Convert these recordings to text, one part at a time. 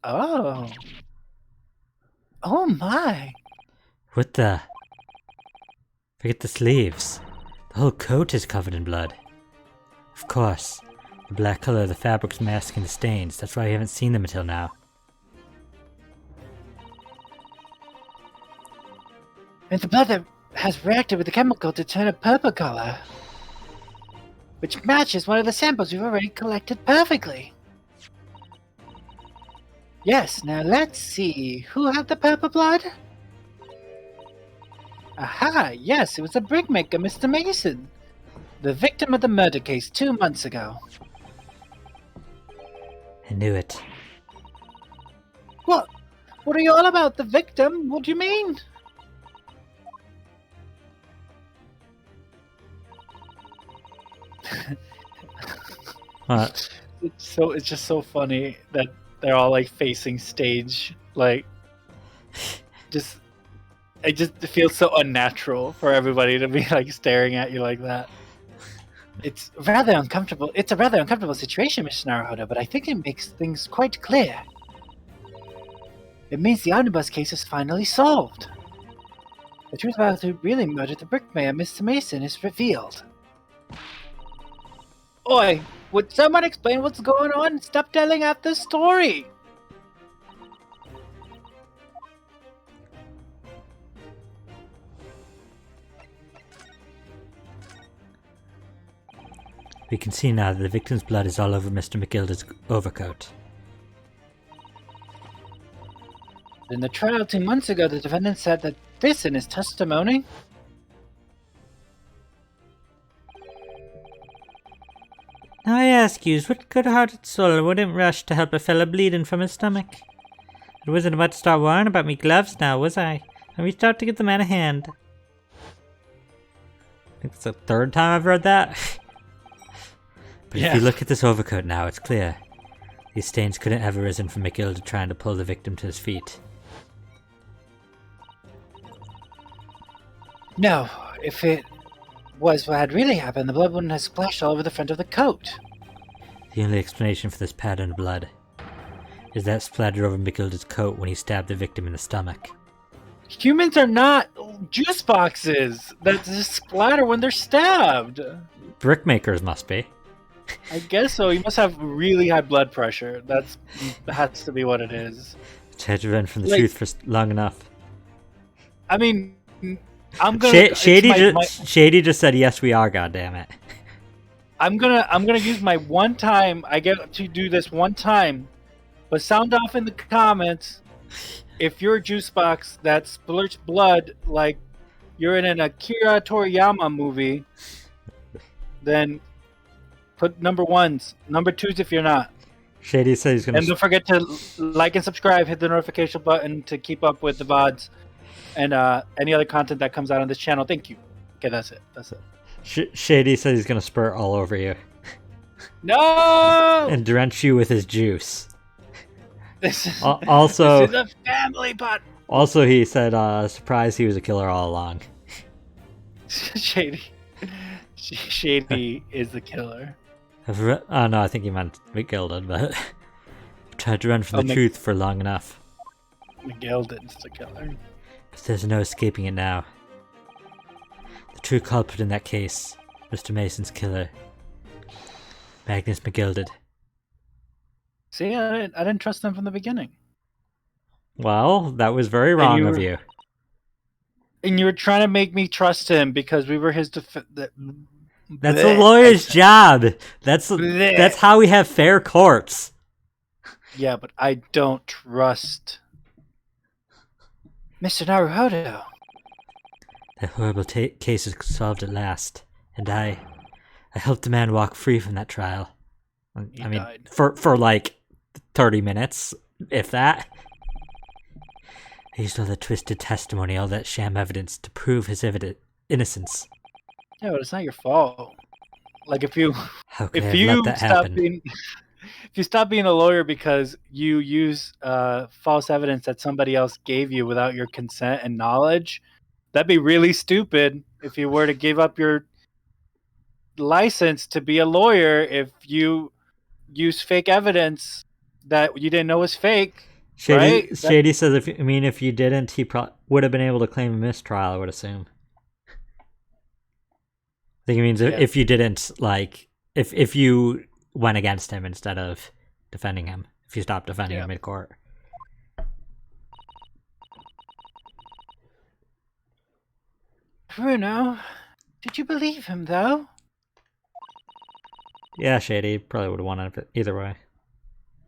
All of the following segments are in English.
Oh. Oh my. What the? Forget the sleeves. The whole coat is covered in blood. Of course. The black color of the fabric's masking the stains. That's why we haven't seen them until now. And the blood that has reacted with the chemical to turn a purple color. Which matches one of the samples we've already collected perfectly. Yes, now let's see. Who had the purple blood? Aha, yes, it was the brickmaker, Mr. Mason. The victim of the murder case 2 months ago. I knew it. What? What are you all about? The victim? What do you mean? What? It's just so funny that they're all like facing stage, like just it feels so unnatural for everybody to be like staring at you like that. It's rather uncomfortable. It's a rather uncomfortable situation, Mr. Naruhodo, but I think it makes things quite clear. It means the omnibus case is finally solved. The truth about who really murdered the brickmaker, Mr. Mason, is revealed. Oi, would someone explain what's going on? Stop telling out the story! We can see now that the victim's blood is all over Mr. McGilda's overcoat. In the trial 2 months ago, the defendant said that this in his testimony. Now I ask you, what good-hearted soul wouldn't rush to help a fella bleeding from his stomach? I wasn't about to start worrying about me gloves now, was I? I reached out to give the man a hand. I think it's the third time I've read that. But if you look at this overcoat now, it's clear. These stains couldn't have arisen from McGilda trying to pull the victim to his feet. No, if it was what had really happened, the blood wouldn't have splashed all over the front of the coat. The only explanation for this pattern of blood is that splattered over McGilda's coat when he stabbed the victim in the stomach. Humans are not juice boxes that just splatter when they're stabbed. Brickmakers must be. I guess so. You must have really high blood pressure. That has to be what it is. Tried to run from the truth for long enough. I mean, I'm gonna. Shady just said yes, we are. Goddammit. I'm gonna use my one time. I get to do this one time, but sound off in the comments if you're a juice box that splurts blood like you're in an Akira Toriyama movie. Then put number ones, number twos if you're not. Shady said he's gonna. And don't forget to like and subscribe. Hit the notification button to keep up with the VODs and any other content that comes out on this channel. Thank you. Okay, that's it. That's it. Shady said he's gonna spurt all over you. No! And drench you with his juice. This is also this is a family pot. Also, he said, surprised he was a killer all along. Shady is the killer. Oh no, I think he meant McGilden, but tried to run from the truth for long enough. McGilden's the killer. But there's no escaping it now. The true culprit in that case, Mr. Mason's killer, Magnus McGilded. See, I didn't trust them from the beginning. Well, that was very wrong of you. And you were trying to make me trust him because we were his That's a lawyer's job. That's how we have fair courts. Yeah, but I don't trust Mr. Naruhodo. The horrible case is solved at last, and I helped the man walk free from that trial. I mean, died. for like 30 minutes, if that. I used all that twisted testimony, all that sham evidence to prove his innocence. Yeah, but it's not your fault. Like if you stop being a lawyer because you use false evidence that somebody else gave you without your consent and knowledge, that'd be really stupid if you were to give up your license to be a lawyer if you use fake evidence that you didn't know was fake right? Shady says, if you didn't, he would have been able to claim a mistrial, I would assume. I think it means if you didn't, like, if you went against him instead of defending him, if you stopped defending him mid-court. Bruno, did you believe him, though? Yeah, Shady probably would have won it either way.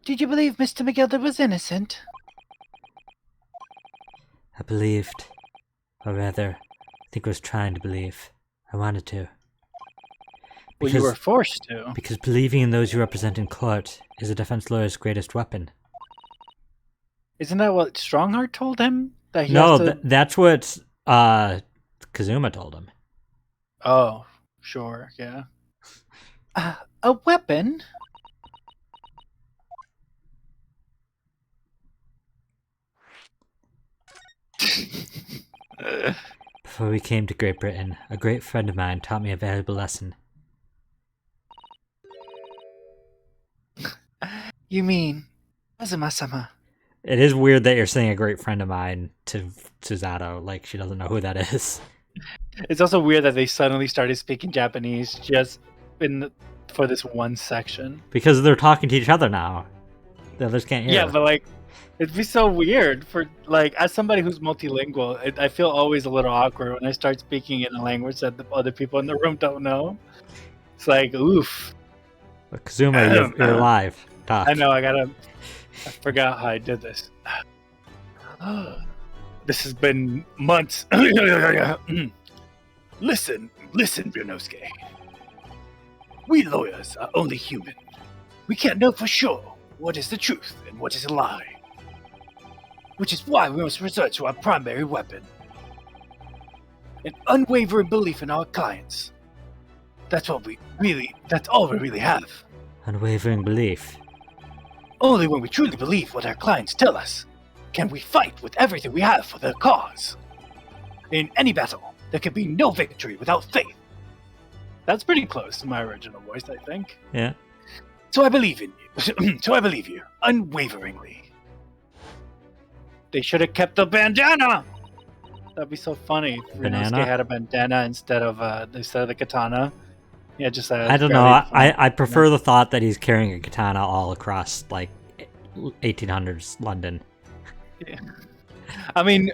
Did you believe Mr. McGilder was innocent? I believed. Or rather, I think I was trying to believe. I wanted to. Well, you were forced to. Because believing in those you represent in court is a defense lawyer's greatest weapon. Isn't that what Strongheart told him? That he that's what Kazuma told him. Oh, sure, yeah. A weapon? Before we came to Great Britain, a great friend of mine taught me a valuable lesson. You mean Azuma-sama? It is weird that you're saying a great friend of mine to Zato, like she doesn't know who that is. It's also weird that they suddenly started speaking Japanese just for this one section. Because they're talking to each other now. The others can't hear. Yeah, but like, it'd be so weird for, like, as somebody who's multilingual, I feel always a little awkward when I start speaking in a language that the other people in the room don't know. It's like, oof. But Kazuma, you're live. Talk. I know, I forgot how I did this. This has been months. Listen, Biernosuke. We lawyers are only human. We can't know for sure what is the truth and what is a lie. Which is why we must resort to our primary weapon. An unwavering belief in our clients. That's all we really have. Unwavering belief. Only when we truly believe what our clients tell us can we fight with everything we have for their cause. In any battle, there can be no victory without faith. That's pretty close to my original voice, I think. Yeah. So I believe in you. So I believe you, unwaveringly. They should have kept the bandana! That'd be so funny if Ryunosuke had a bandana instead of the katana. Yeah, just I don't know. I prefer the thought that he's carrying a katana all across, like, 1800s London. Yeah. I mean,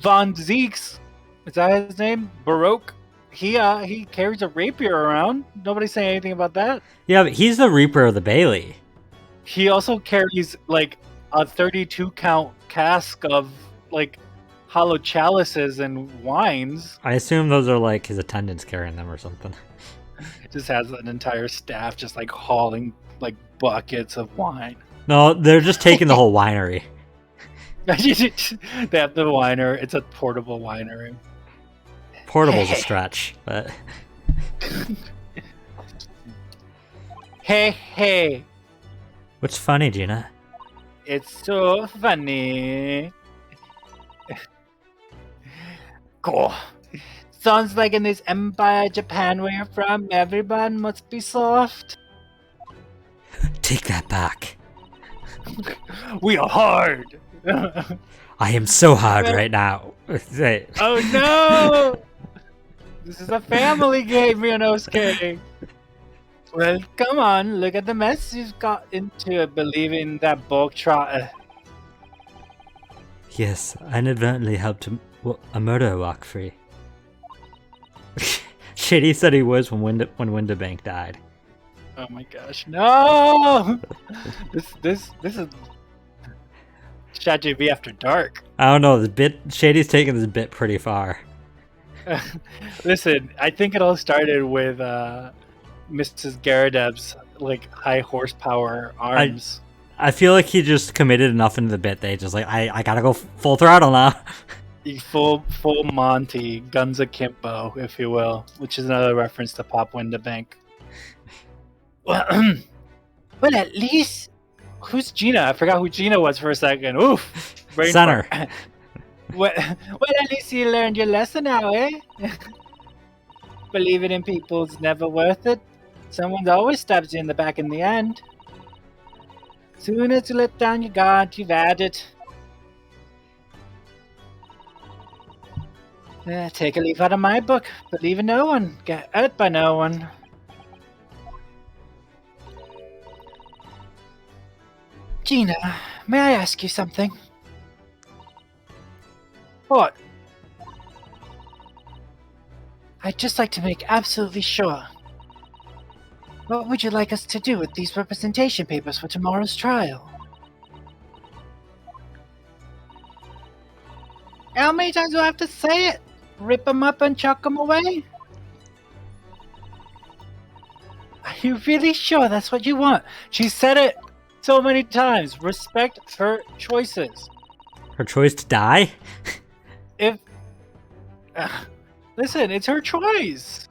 Von Zeeks, is that his name? Baroque? He carries a rapier around. Nobody's saying anything about that. Yeah, but he's the Reaper of the Bailey. He also carries, like, a 32 count cask of, like, hollow chalices and wines. I assume those are, like, his attendants carrying them or something. Just has an entire staff just, like, hauling, like, buckets of wine. No, they're just taking the whole winery. They have the winery. It's a portable winery. Portable's a stretch, but... Hey. What's funny, Gina? It's so funny. Cool. Sounds like in this Empire Japan where you're from, everyone must be soft. Take that back. We are hard. I am so hard right now. Oh no! This is a family game, Ryunosuke. Well, come on, look at the mess you've got into believing that bulk trotter. Yes, I inadvertently helped a murderer walk free. Shady said he was when Winterbank died. Oh my gosh, no! This is ChatGPT after dark. I don't know, Shady's taking this bit pretty far. Listen, I think it all started with Mrs. Garadeb's like high horsepower arms. I feel like he just committed enough into the bit that he's just like, I gotta go full throttle now. Full Monty, Guns Akimbo, if you will, which is another reference to Pop Winterbank. Well, at least who's Gina? I forgot who Gina was for a second. Oof, Center. Well, at least you learned your lesson now, eh? Believing in people's never worth it. Someone always stabs you in the back in the end. Soon as you let down your guard, you've had it. Take a leaf out of my book. Believe in no one. Get hurt by no one. Gina, may I ask you something? What? I'd just like to make absolutely sure. What would you like us to do with these representation papers for tomorrow's trial? How many times do I have to say it? Rip them up and chuck them away? Are you really sure that's what you want? She said it so many times. Respect her choices. Her choice to die? Listen, it's her choice.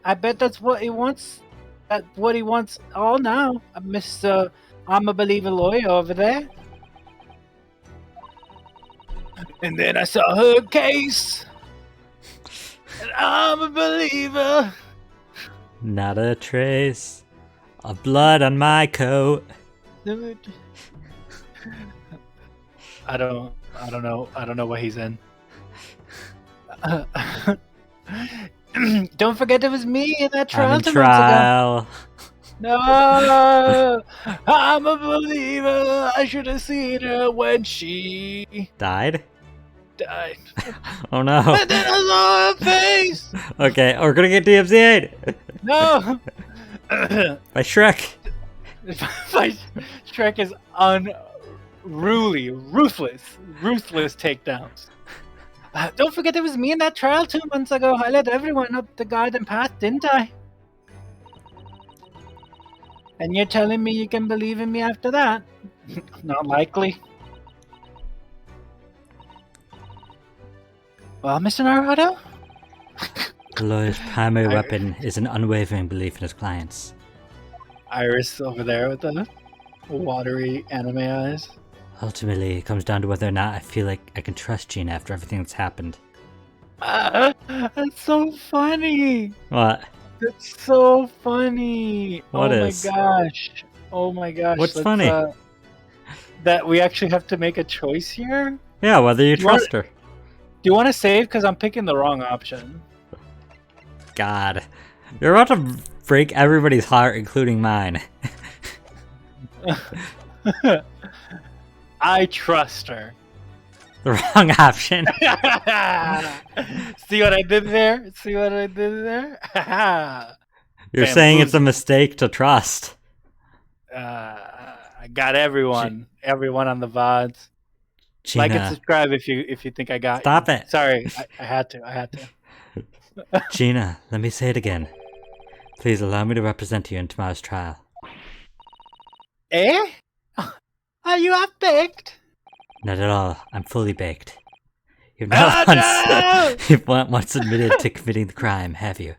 I bet that's what he wants. That's what he wants all now. Mr. I'm a believer lawyer over there. And then I saw her case. And I'm a believer. Not a trace of blood on my coat. I don't know what he's in. Don't forget it was me in that trial. I'm in trial. No, I'm a believer. I should have seen her when she died. Oh no! And then I saw her face. Okay, we're gonna get DMCA'd. No. By Shrek. Shrek is unruly, ruthless takedowns. Don't forget it was me in that trial 2 months ago. I let everyone up the garden path, didn't I? And you're telling me you can believe in me after that? Not likely. Well, Mr. Naruto? The lawyer's primary weapon is an unwavering belief in his clients. Iris over there with the watery anime eyes. Ultimately, it comes down to whether or not I feel like I can trust Gina after everything that's happened. That's so funny! What? That's so funny! What is? Oh my gosh. What's funny? That we actually have to make a choice here? Yeah, whether you trust her. Do you want to save? Because I'm picking the wrong option. God. You're about to break everybody's heart, including mine. I trust her. The wrong option. See what I did there? You're saying it's a mistake to trust. I got everyone on the VODs. Gina, like and subscribe if you think I got Stop you. it. Sorry, I had to. Gina, let me say it again. Please allow me to represent you in tomorrow's trial. Eh? Are you half-baked? Not at all. I'm fully baked. You've not once admitted to committing the crime, have you?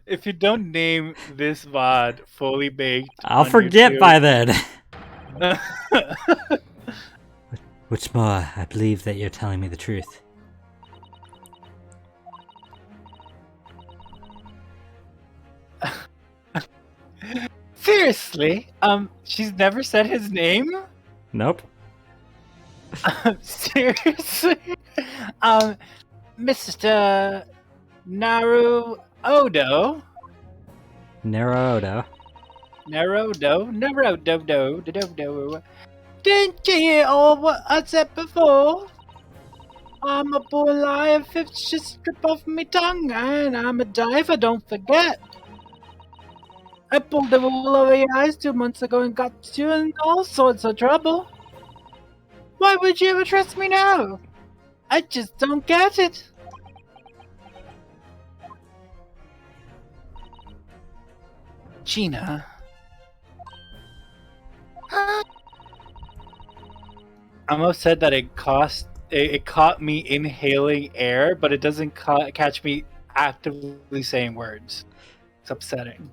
If you don't name this VOD Fully Baked, I'll forget by then. What's more, I believe that you're telling me the truth. Seriously? She's never said his name? Nope. Seriously? Mr. Naruto? Naruto. Didn't you hear all what I said before? I'm a born liar, if it's just strip off me tongue, and I'm a diver, don't forget. I pulled the wool over your eyes 2 months ago and got you in all sorts of trouble. Why would you ever trust me now? I just don't get it. Gina. I'm upset that it caught me inhaling air, but it doesn't catch me actively saying words. It's upsetting.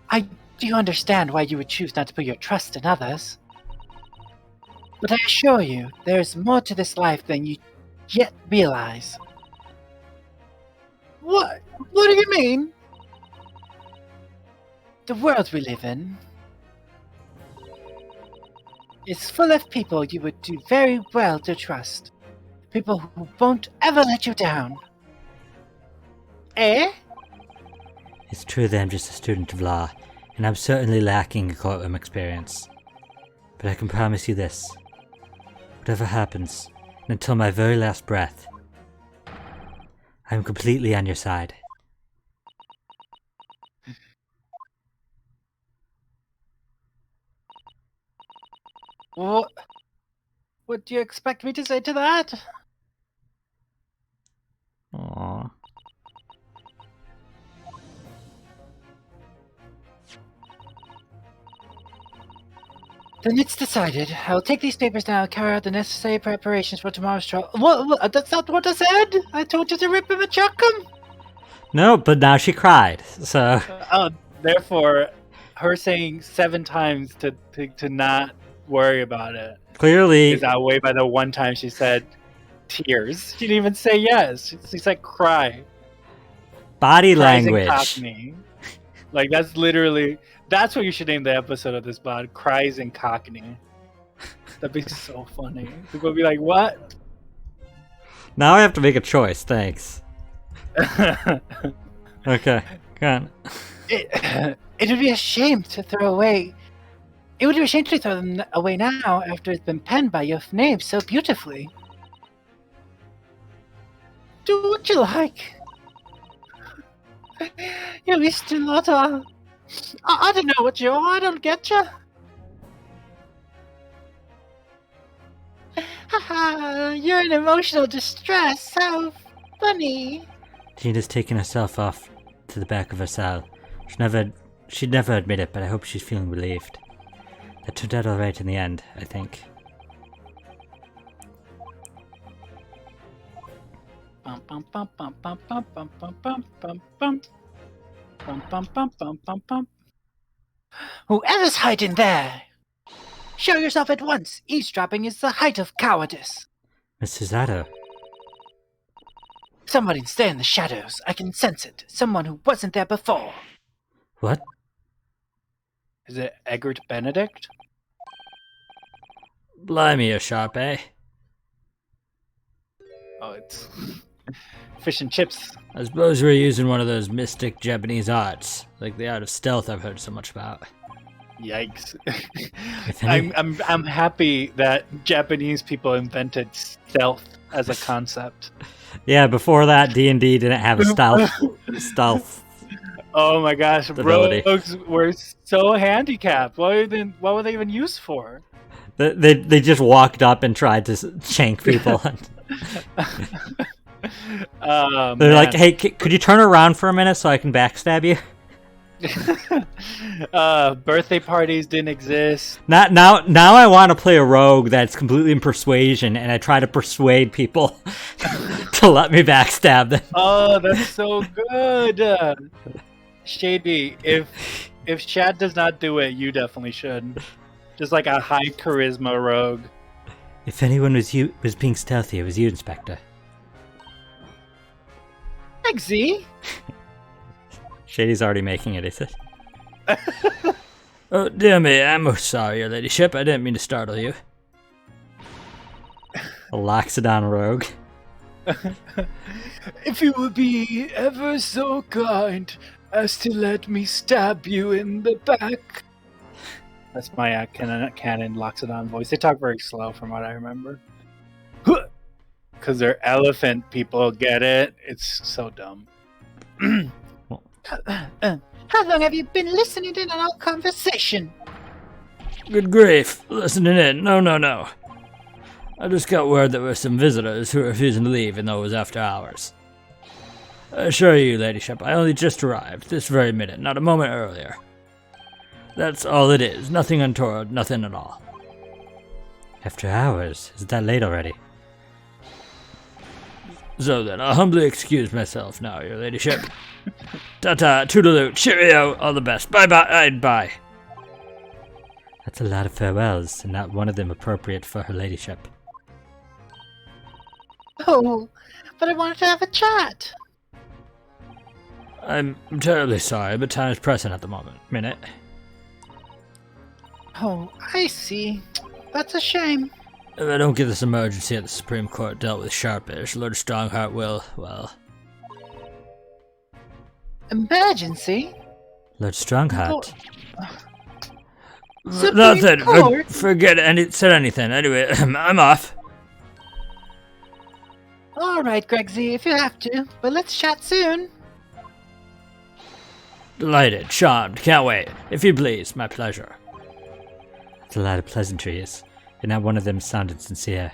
I do understand why you would choose not to put your trust in others. But I assure you, there is more to this life than you yet realize. What? What do you mean? The world we live in is full of people you would do very well to trust. People who won't ever let you down. Eh? It's true that I'm just a student of law, and I'm certainly lacking in courtroom experience. But I can promise you this. Whatever happens, and until my very last breath, I'm completely on your side. What do you expect me to say to that? Aww. Then it's decided. I'll take these papers now and carry out the necessary preparations for tomorrow's trial. What? That's not what I said! I told you to rip him and chuck him! No, but now she cried, so... Therefore, her saying 7 times to not worry about it Clearly... is outweighed by the one time she said tears. She didn't even say yes. She said cry. Body Cries in language. Cockney. Like, that's literally... That's what you should name the episode of this pod. Cries in Cockney. That'd be so funny. People would be like, what? Now I have to make a choice, thanks. Okay, go on. It would be a shame to throw away... It would be a shame to throw them away now after it's been penned by your name so beautifully. Do what you like. You Mr. Lotta. I don't know what you are. I don't get you. Haha, you're in emotional distress. How funny. Gina's taking herself off to the back of her cell. She'd never admit it, but I hope she's feeling relieved. That turned out alright in the end, I think. Bum bum bum bum bum bum bum bum bum bum bum. Bum bum bum bum bum bum. Whoever's hiding there! Show yourself at once! Eavesdropping is the height of cowardice! Mr. Zato. Somebody's there in the shadows. I can sense it. Someone who wasn't there before. What? Is it Egbert Benedict? Blimey, you're sharp, eh? Oh, it's fish and chips. I suppose we're using one of those mystic Japanese arts, like the art of stealth I've heard so much about. Yikes! Any... I'm happy that Japanese people invented stealth as a concept. Yeah, before that, D&D didn't have a stealth. Oh my gosh, ability. Rogues were so handicapped. What were they even used for? They just walked up and tried to shank people. They're like, hey, could you turn around for a minute so I can backstab you? Birthday parties didn't exist. Now I want to play a rogue that's completely in persuasion, and I try to persuade people to let me backstab them. Oh, that's so good. Shady, if Chad does not do it, you definitely should. Just like a high charisma rogue. If anyone was being stealthy, it was you, Inspector. Thanks, Z. Shady's already making it, is it? Oh, dear me, I'm most sorry, your ladyship. I didn't mean to startle you. A Loxodon rogue. If you would be ever so kind as to let me stab you in the back. That's my canon Loxodon voice. They talk very slow from what I remember. Because they're elephant people, get it? It's so dumb. How long have you been listening in on our conversation? Good grief, listening in. No. I just got word there were some visitors who were refusing to leave even though it was after hours. I assure you, ladyship, I only just arrived, this very minute, not a moment earlier. That's all it is, nothing untoward, nothing at all. After hours? Is it that late already? So then, I'll humbly excuse myself now, your ladyship. Ta-ta, toodaloo, cheerio, all the best, bye. That's a lot of farewells, and not one of them appropriate for her ladyship. Oh, but I wanted to have a chat. I'm terribly sorry, but time is pressing at the minute. Oh, I see. That's a shame. If I don't get this emergency at the Supreme Court dealt with sharpish, Lord Strongheart will, well... Emergency? Lord Strongheart? Supreme Court? Forget it, said anything. Anyway, I'm off. Alright, Gregsy, if you have to, but let's chat soon. Delighted, charmed, can't wait. If you please, my pleasure. It's a lot of pleasantries, and not one of them sounded sincere.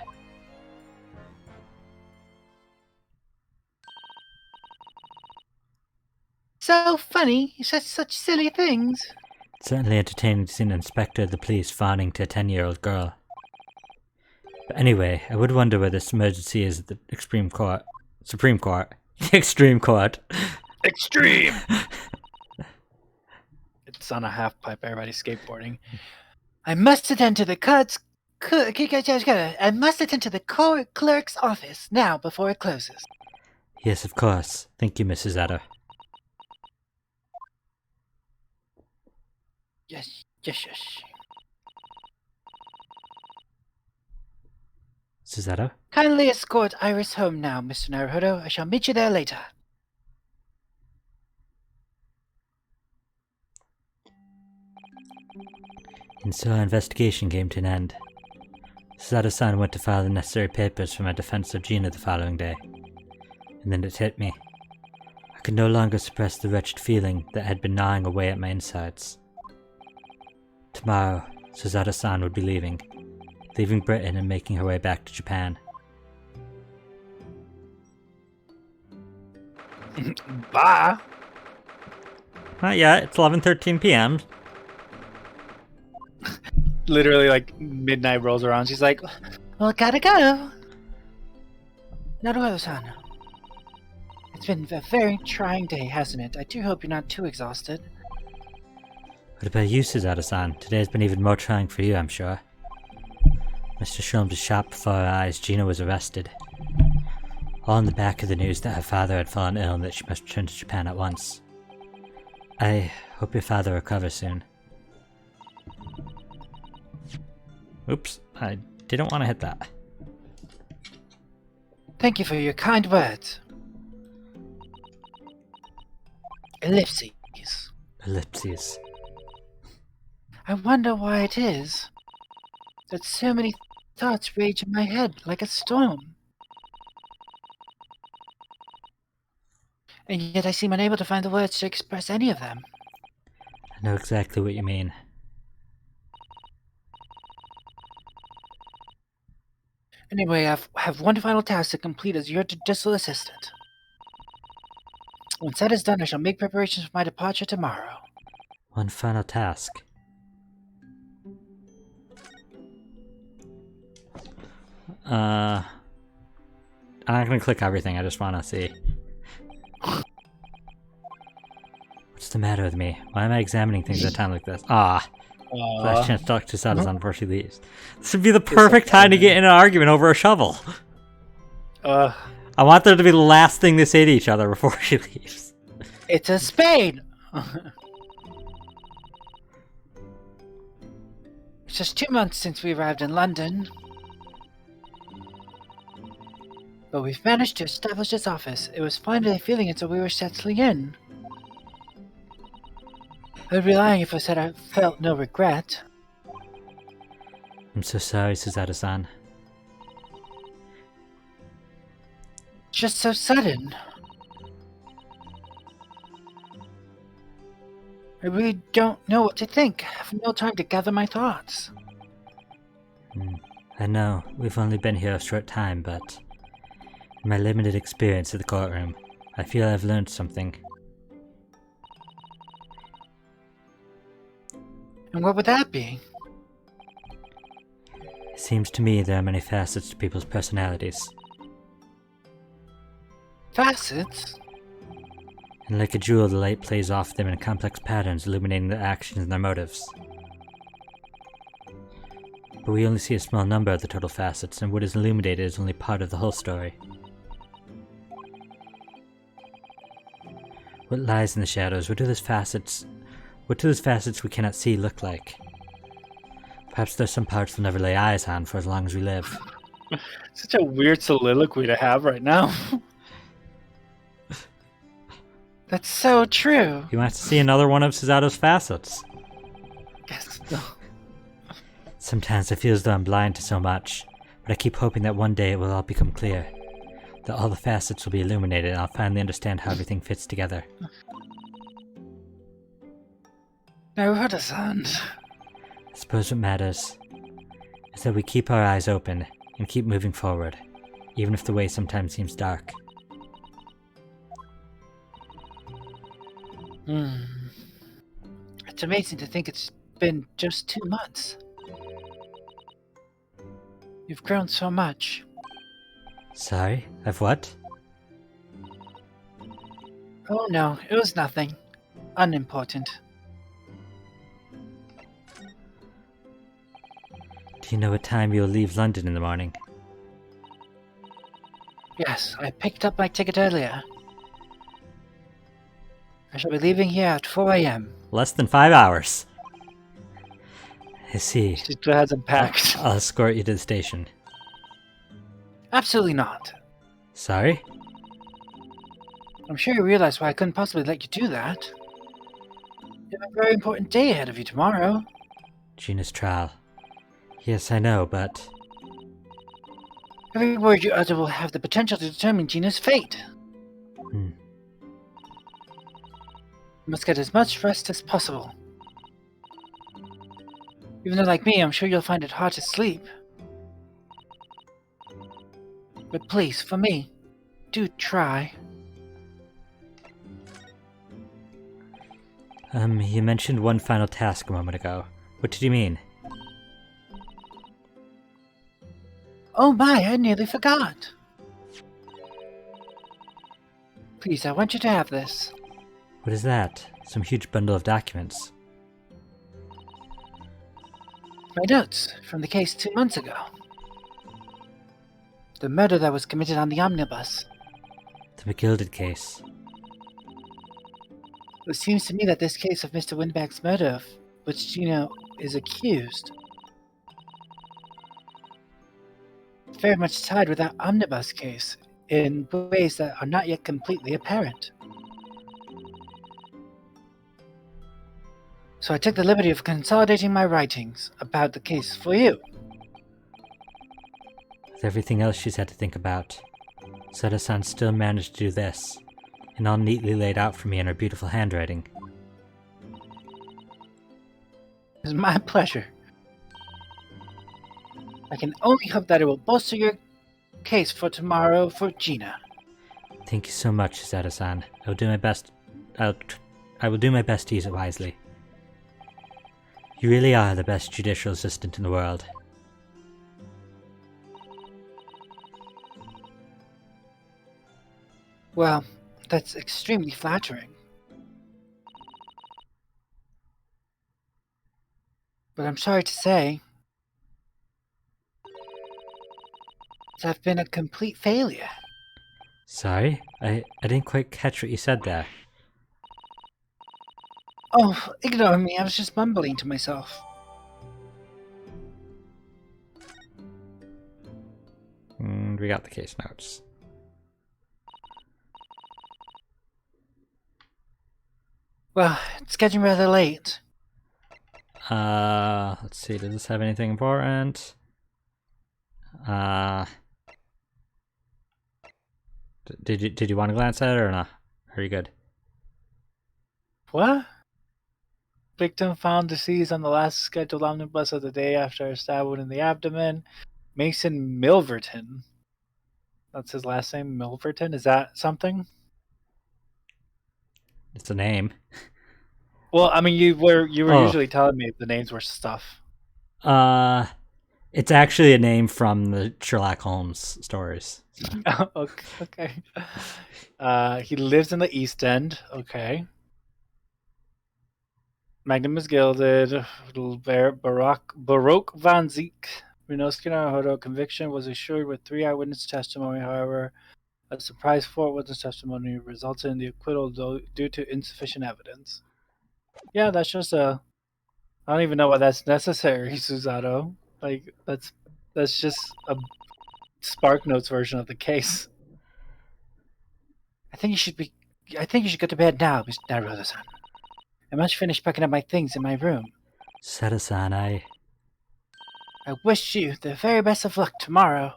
So funny, you said such silly things. It's certainly entertaining to see an inspector of the police fawning to a 10-year-old girl. But anyway, I would wonder where this emergency is at the Supreme Court. Extreme Court. Extreme! It's on a half pipe, everybody's skateboarding. I must attend to the court clerk's office now before it closes. Yes, of course. Thank you, Mrs. Adder. Yes. Mrs. Adder? Kindly escort Iris home now, Mr. Naruhodo. I shall meet you there later. And so our investigation came to an end. Sada-san went to file the necessary papers for my defense of Gina the following day. And then it hit me. I could no longer suppress the wretched feeling that had been gnawing away at my insides. Tomorrow, Suzuda-san would be leaving Britain and making her way back to Japan. Bye! Not yet, it's 11:13 p.m. Literally, like, midnight rolls around. She's like, well, gotta go. Naruhodo-san. It's been a very trying day, hasn't it? I do hope you're not too exhausted. What about you, Suzuda-san? Today has been even more trying for you, I'm sure. Mr. Sholmes' shot before our eyes, Gina was arrested. All in the back of the news that her father had fallen ill and that she must return to Japan at once. I hope your father recovers soon. Oops, I didn't want to hit that. Thank you for your kind words. Ellipses. Ellipses. I wonder why it is that so many thoughts rage in my head like a storm. And yet I seem unable to find the words to express any of them. I know exactly what you mean. Anyway, I have one final task to complete as your judicial assistant. Once that is done, I shall make preparations for my departure tomorrow. One final task. I'm not gonna click everything, I just wanna see. What's the matter with me? Why am I examining things at a time like this? Last chance to talk to Sada-san before she leaves. This would be the perfect time to get in an argument over a shovel. I want there to be the last thing they say to each other before she leaves. It's a spade! It's just 2 months since we arrived in London. But we've managed to establish this office. It was finally feeling until we were settling in. I would be lying if I said I felt no regret. I'm so sorry, Suzuda-san. Just so sudden. I really don't know what to think. I have no time to gather my thoughts. I know, we've only been here a short time, but in my limited experience at the courtroom, I feel I've learned something. And what would that be? It seems to me there are many facets to people's personalities. Facets? And like a jewel, the light plays off them in complex patterns, illuminating their actions and their motives. But we only see a small number of the total facets, and what is illuminated is only part of the whole story. What lies in the shadows? What do those facets we cannot see look like? Perhaps there's some parts we'll never lay eyes on for as long as we live. Such a weird soliloquy to have right now. That's so true. You want to see another one of Susato's facets? Yes. No. Sometimes I feel as though I'm blind to so much, but I keep hoping that one day it will all become clear. That all the facets will be illuminated and I'll finally understand how everything fits together. Now, Oda-san. I suppose what matters is that we keep our eyes open and keep moving forward, even if the way sometimes seems dark. It's amazing to think it's been just 2 months. You've grown so much. Sorry? I've what? Oh no, it was nothing. Unimportant. Do you know what time you'll leave London in the morning? Yes, I picked up my ticket earlier. I shall be leaving here at 4 a.m. Less than 5 hours. I see. She still hasn't packed. I'll escort you to the station. Absolutely not. Sorry? I'm sure you realize why I couldn't possibly let you do that. You have a very important day ahead of you tomorrow. Gina's trial. Yes, I know, but... Every word you utter will have the potential to determine Gina's fate. You must get as much rest as possible. Even though, like me, I'm sure you'll find it hard to sleep. But please, for me, do try. You mentioned one final task a moment ago. What did you mean? Oh my, I nearly forgot. Please, I want you to have this. What is that? Some huge bundle of documents. My notes from the case 2 months ago. The murder that was committed on the omnibus. The McGilded case. It seems to me that this case of Mr. Windbag's murder, of which Gina is accused, is very much tied with that omnibus case in ways that are not yet completely apparent. So I took the liberty of consolidating my writings about the case for you. With everything else she's had to think about, Sada-san still managed to do this, and all neatly laid out for me in her beautiful handwriting. It's my pleasure. I can only hope that it will bolster your case for tomorrow for Gina. Thank you so much, Sada-san. I will do my best. I will do my best to use it wisely. You really are the best judicial assistant in the world. Well, that's extremely flattering. But I'm sorry to say, I've been a complete failure. Sorry? I didn't quite catch what you said there. Oh, ignore me, I was just mumbling to myself. We got the case notes. Well, it's getting rather late. Let's see, does this have anything important? Did you want to glance at it or not? Are you good? What? Victim found deceased on the last scheduled omnibus of the day after a stab wound in the abdomen. Mason Milverton. That's his last name, Milverton? Is that something? It's a name. Well, I mean, you were usually telling me the names were stuff. It's actually a name from the Sherlock Holmes stories. So. Okay. He lives in the East End. Okay. Magnum is gilded. Baroque Van Zeek. Renoski Naruhodo conviction was assured with 3 eyewitness testimony. However, A surprise for witness testimony resulted in the acquittal due to insufficient evidence. Yeah, that's just a. I don't even know why that's necessary, Susato. Like that's just a Spark Notes version of the case. I think you should go to bed now, Mr. Naruto-san. I must finish packing up my things in my room. Sada-san, I wish you the very best of luck tomorrow.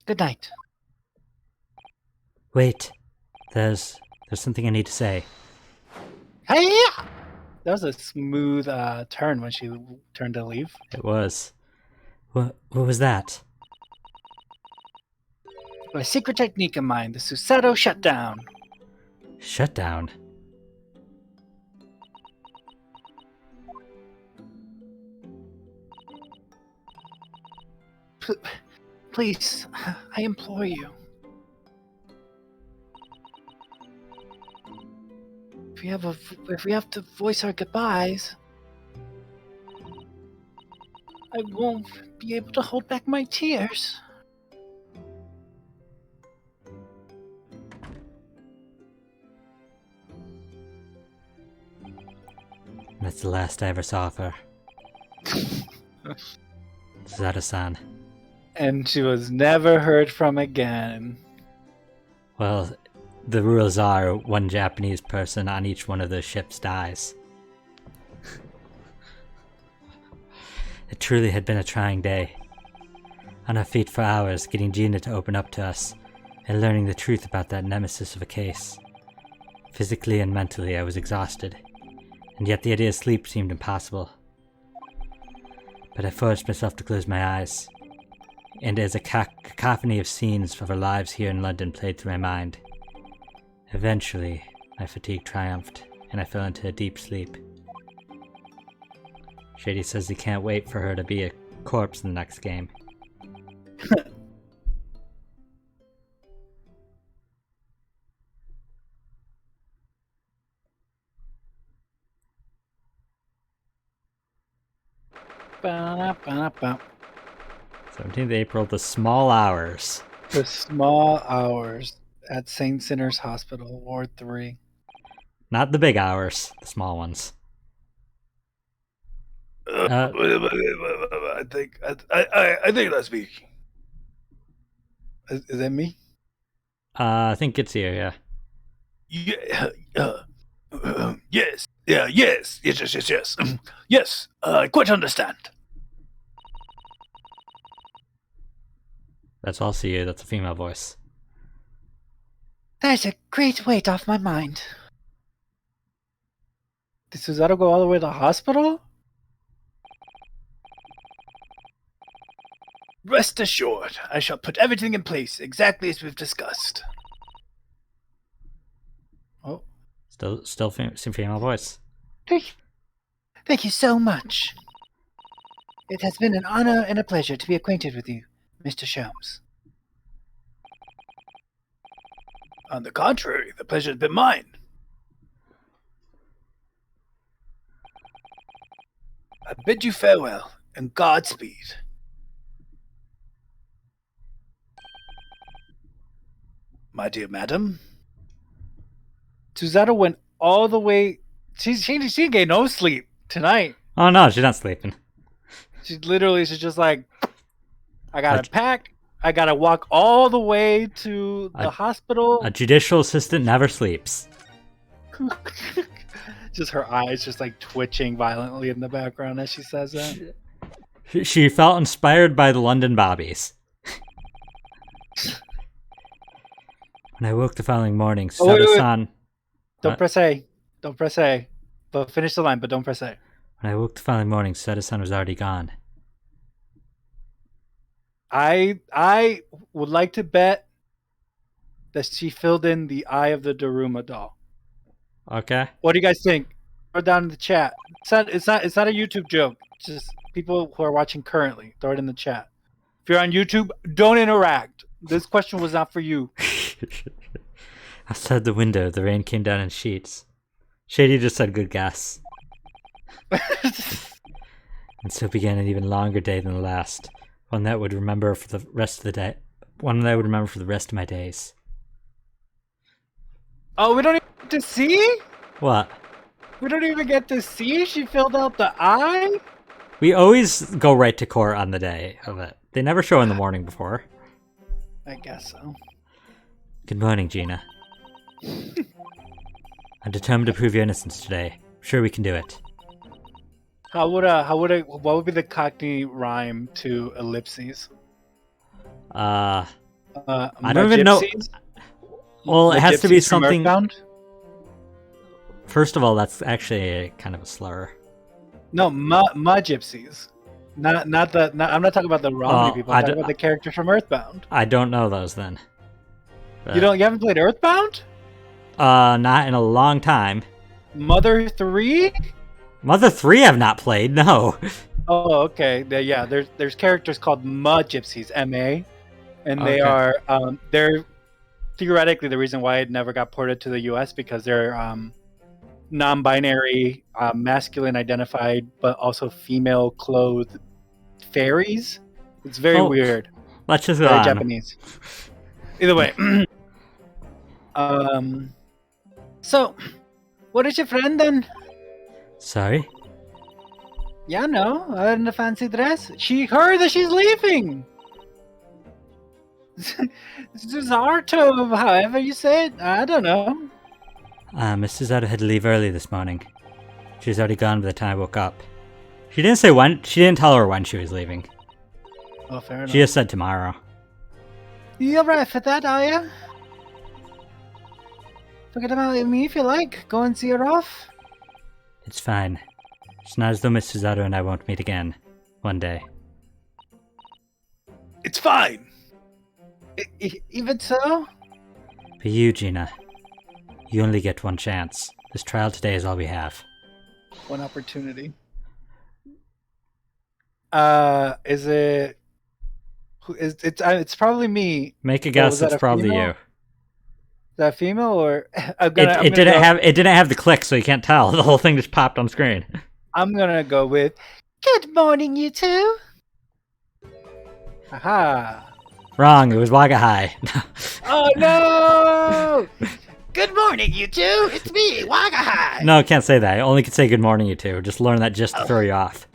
Good night. Wait. There's something I need to say. Hey-ya! That was a smooth turn when she turned to leave. It was. What was that? A secret technique of mine, the Susato Shutdown. Shutdown? Please, I implore you. If we have to voice our goodbyes, I won't be able to hold back my tears. That's the last I ever saw of her. Sada-san. And she was never heard from again. Well, the rules are one Japanese person on each one of those ships dies. It truly had been a trying day. On our feet for hours, getting Gina to open up to us, and learning the truth about that nemesis of a case. Physically and mentally, I was exhausted, and yet the idea of sleep seemed impossible. But I forced myself to close my eyes, and as a cacophony of scenes of our lives here in London played through my mind, eventually my fatigue triumphed, and I fell into a deep sleep. Shady says he can't wait for her to be a corpse in the next game. Ba-da-ba-da-ba. 17th April, The Small Hours. The Small Hours at St. Sinners Hospital, Ward 3. Not the big hours, the small ones. I think that's me. Is that me? I think it's here, yeah. Yes. Yeah, yes. Yes. Yes, I quite understand. That's all see you, that's a female voice. That is a great weight off my mind. Did Susato go all the way to the hospital? Rest assured, I shall put everything in place exactly as we've discussed. Oh. Still female voice. Thank you so much. It has been an honor and a pleasure to be acquainted with you, Mr. Sholmes. On the contrary, the pleasure has been mine. I bid you farewell and Godspeed. My dear madam. Susato went all the way. She didn't get no sleep tonight. Oh no, she's not sleeping. She's just like, I gotta pack. I gotta walk all the way to the hospital. A judicial assistant never sleeps. Just her eyes just like twitching violently in the background as she says that. She felt inspired by the London Bobbies. When I woke the following morning, Sada-san... Don't press A. Don't press A. But finish the line, but don't press A. When I woke the following morning, Sada-san was already gone. I would like to bet that she filled in the eye of the Daruma doll. Okay. What do you guys think? Throw it down in the chat. It's not a YouTube joke. It's just people who are watching currently. Throw it in the chat. If you're on YouTube, don't interact. This question was not for you. Outside the window, the rain came down in sheets. Shady just said good guess. And so began an even longer day than the last, one that would remember for the rest of the day, one that I would remember for the rest of my days. Oh, we don't even get to see? What? We don't even get to see? She filled out the eye? We always go right to court on the day of it. They never show in the morning before. I guess so. Good morning, Gina. I'm determined to prove your innocence today. I'm sure we can do it. What would be the Cockney rhyme to ellipses? I don't even know. Well, it has to be something. First of all, that's actually kind of a slur. No, ma gypsies. I'm not talking about the Romney people. I'm talking about the characters from Earthbound. I don't know those then. But... You haven't played Earthbound? Not in a long time. Mother 3? Mother 3 I've not played, no. Oh, okay. Yeah, there's characters called Ma Gypsies, M-A. And they are, they're theoretically the reason why it never got ported to the US because they're non-binary, masculine identified, but also female clothed fairies. It's very weird. Let's just go on. Japanese. Either way. So, what is your friend then? Sorry? Yeah, no, in the fancy dress. She heard that she's leaving. Zarto, however you say it. I don't know. Mrs. Zato had to leave early this morning. She was already gone by the time I woke up. She didn't say when. She didn't tell her when she was leaving. Oh, fair enough. She just said tomorrow. You're right for that, are you? Forget about me if you like. Go and see her off. It's fine. It's not as though Mrs. Zato and I won't meet again. One day. It's fine. Even so? For you, Gina. You only get one chance. This trial today is all we have. One opportunity. Is it... It's probably me. Make a guess. It's probably you. Is that female or it didn't have the click, so you can't tell. The whole thing just popped on screen. I'm gonna go with good morning, you two. Aha. Wrong. It was Wagahai. Oh no! Good morning, you two. It's me, Wagahai. No, I can't say that. I only can say good morning, you two. Just learn that just to throw you off.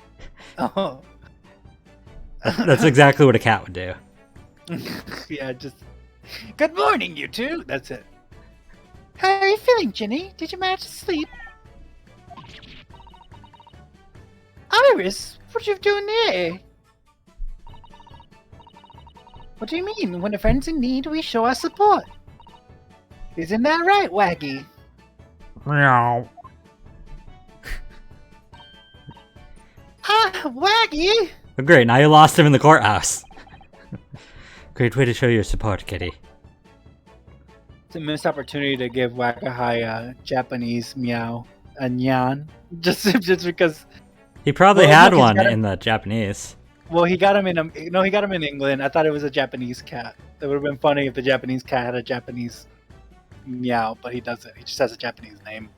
Oh. That's exactly what a cat would do. Yeah, just good morning, you two. That's it. How are you feeling, Ginny? Did you manage to sleep? Iris, what are you doing there? What do you mean? When a friend's in need, we show our support. Isn't that right, Waggy? Meow. Waggy! Oh, great, now you lost him in the courthouse. Great way to show your support, Kitty. It's a missed opportunity to give Wagahai a Japanese meow, a nyan, just because. He probably had one in the Japanese. Well, he got him in he got him in England. I thought it was a Japanese cat. It would have been funny if the Japanese cat had a Japanese meow, but he doesn't. He just has a Japanese name.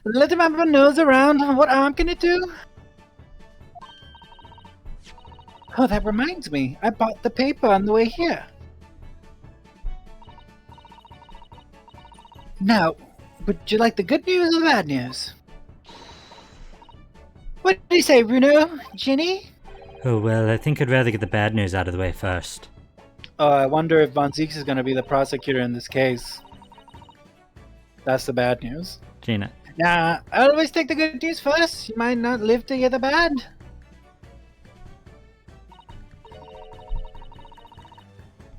Let him have a nose around what I'm gonna do. Oh, that reminds me. I bought the paper on the way here. Now, would you like the good news or the bad news? What did you say, Bruno? Ginny? Oh, well, I think I'd rather get the bad news out of the way first. I wonder if Von Zieks is going to be the prosecutor in this case. That's the bad news. Gina. Nah, I always take the good news first. You might not live to hear the bad.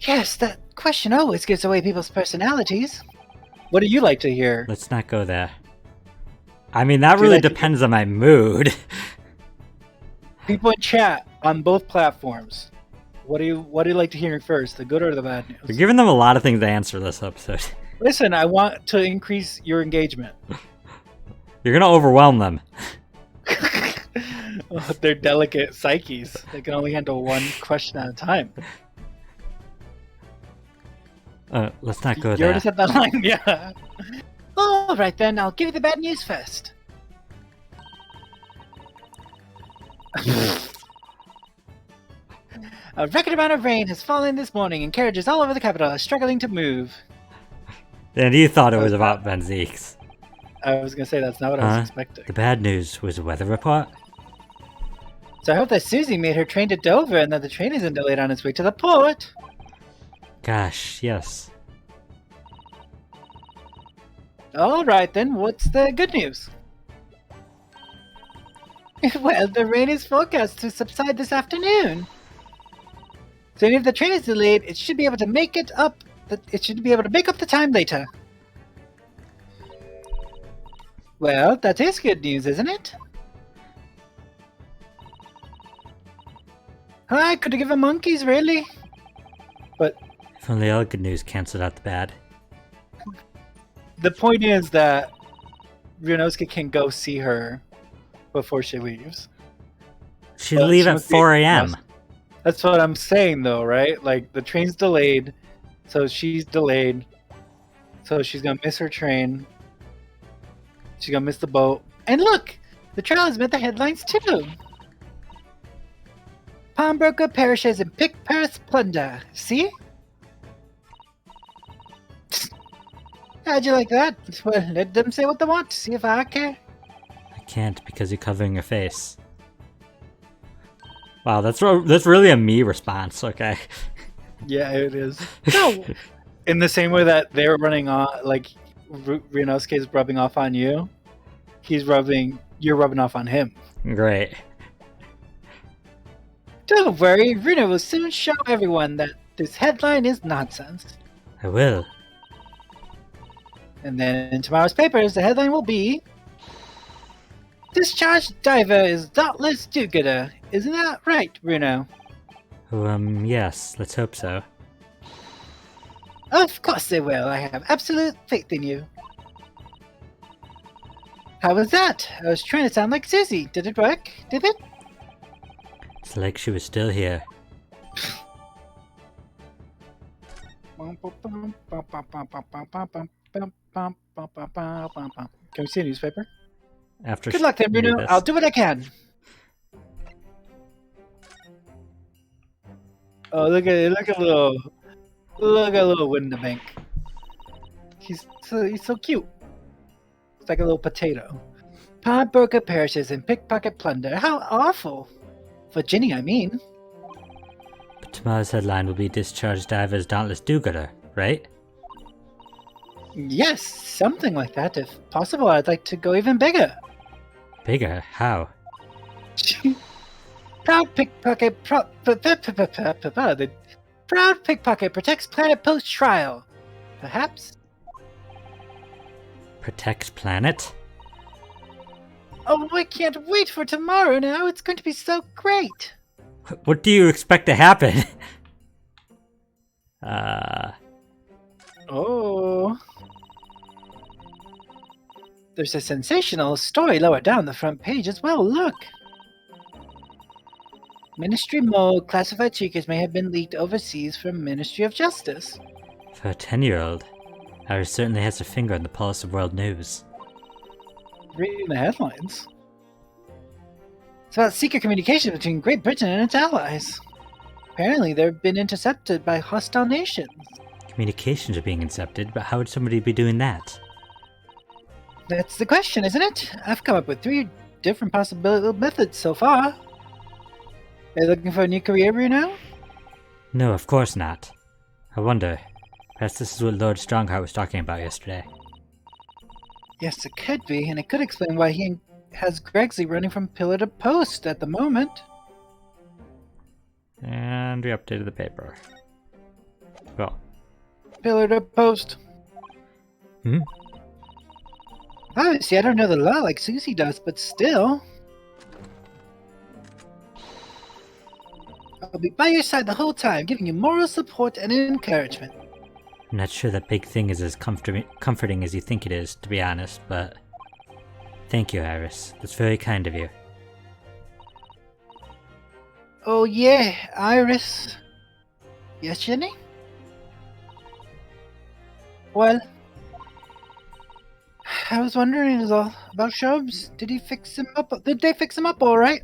Yes, that question always gives away people's personalities. What do you like to hear? Let's not go there. I mean, that really depends on my mood. People in chat on both platforms. What do you like to hear first, the good or the bad news? We're giving them a lot of things to answer this episode. Listen, I want to increase your engagement. You're gonna overwhelm them. Oh, they're delicate psyches. They can only handle one question at a time. Let's not go there. You already said that line, yeah. All right then, I'll give you the bad news first. A record amount of rain has fallen this morning, and carriages all over the capital are struggling to move. And you thought it was about Benzeek's. I was gonna say that's not what I was expecting. The bad news was a weather report? So I hope that Susie made her train to Dover and that the train isn't delayed on its way to the port. Gosh, yes. Alright then, what's the good news? Well, the rain is forecast to subside this afternoon. So if the train is delayed, it should be able to make it up. It should be able to make up the time later. Well, that is good news, isn't it? I could have given monkeys, really. But if only all good news canceled out the bad. The point is that Ryunosuke can go see her before she leaves. She'll leave at 4 a.m. That's what I'm saying, though, right? Like, the train's delayed, so she's delayed. So she's gonna miss her train. She's gonna miss the boat. And look! The trail has met the headlines, too! Pawnbroker perishes in pick-purse plunder. See? How'd you like that? Well, let them say what they want. See if I care. I can't because you're covering your face. Wow, that's really a me response, okay? Yeah, it is. No! In the same way that they're running on, like, Ryunosuke is rubbing off on you, you're rubbing off on him. Great. Don't worry, Runa will soon show everyone that this headline is nonsense. I will. And then in tomorrow's papers, the headline will be Discharged diver is dauntless do-gooder. Isn't that right, Bruno? Yes, let's hope so. Of course they will. I have absolute faith in you. How was that? I was trying to sound like Susie. Did it work? Did it? It's like she was still here. Can we see a newspaper? Good luck then, Bruno. I'll do what I can. Oh, look at little Windabank. He's so cute. It's like a little potato. Pawnbroker perishes in pickpocket plunder. How awful. For Ginny, I mean. But tomorrow's headline will be Discharged Diver's Dauntless Do-Gooder, right? Yes, something like that. If possible, I'd like to go even bigger. Bigger? How? Proud pickpocket the proud pickpocket protects planet post-trial. Perhaps? Protect planet? Oh, I can't wait for tomorrow now. It's going to be so great. What do you expect to happen? Oh. There's a sensational story lower down the front page as well. Look. Ministry mode classified secrets may have been leaked overseas from Ministry of Justice. For a 10-year-old, Iris certainly has a finger on the pulse of world news. Reading the headlines. It's about secret communication between Great Britain and its allies. Apparently, they've been intercepted by hostile nations. Communications are being intercepted, but how would somebody be doing that? That's the question, isn't it? I've come up with 3 different possible methods so far. Are you looking for a new career, Bruno? No, of course not. I wonder, perhaps this is what Lord Strongheart was talking about yesterday. Yes, it could be, and it could explain why he has Gregsley running from pillar to post at the moment. And we updated the paper. Well. Pillar to post. Obviously, I don't know the law like Susie does, but still. I'll be by your side the whole time, giving you moral support and encouragement. I'm not sure that big thing is as comforting as you think it is, to be honest, but... Thank you, Iris. That's very kind of you. Oh yeah, Iris. Yes, Jenny? Well... I was wondering about Shobs. Did he fix him up? Did they fix him up all right?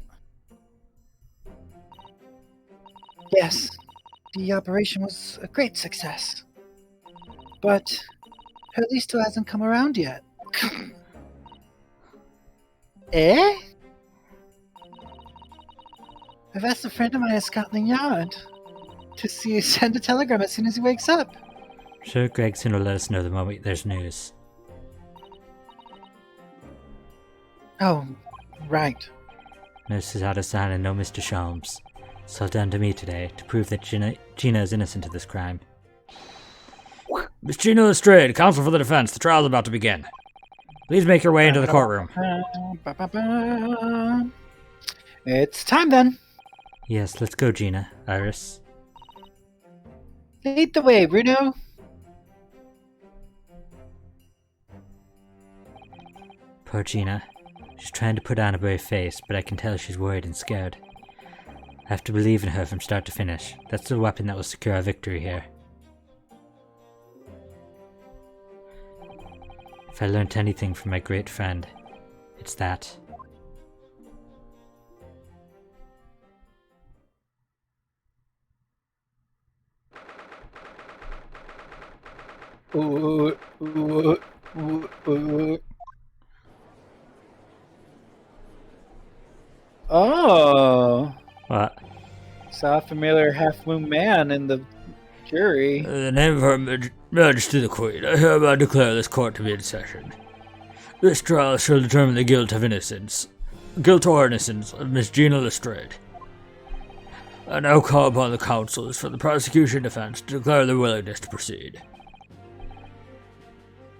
Yes, the operation was a great success. But Hurley still hasn't come around yet. Eh? I've asked a friend of mine at Scotland Yard to send a telegram as soon as he wakes up. Sure, Gregson will let us know the moment there's news. Oh, right. No Susanna-san and no Mr. Sholmes. It's all down to me today to prove that Gina is innocent of this crime. Miss Gina Lestrade, counsel for the defense. The trial is about to begin. Please make your way into the courtroom. It's time then. Yes, let's go, Gina. Iris. Lead the way, Bruno. Poor Gina. She's trying to put on a brave face, but I can tell she's worried and scared. I have to believe in her from start to finish. That's the weapon that will secure our victory here. If I learnt anything from my great friend, it's that. Oh. What? Saw a familiar half-moon man in the jury. In the name of Her Majesty the Queen, I hereby declare this court to be in session. This trial shall determine the guilt or innocence of Miss Gina Lestrade. I now call upon the counsels for the prosecution and defense to declare their willingness to proceed.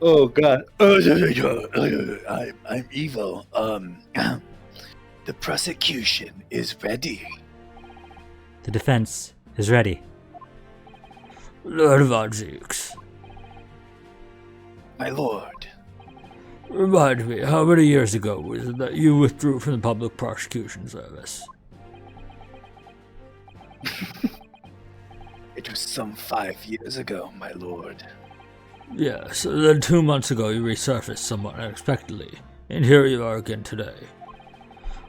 Oh God! I'm evil. The prosecution is ready. The defense is ready. Lord Von Zeeks, My lord. remind me, how many years ago was it that you withdrew from the public prosecution service? It was some 5 years ago, my lord. Yes, and then 2 months ago you resurfaced somewhat unexpectedly, and here you are again today.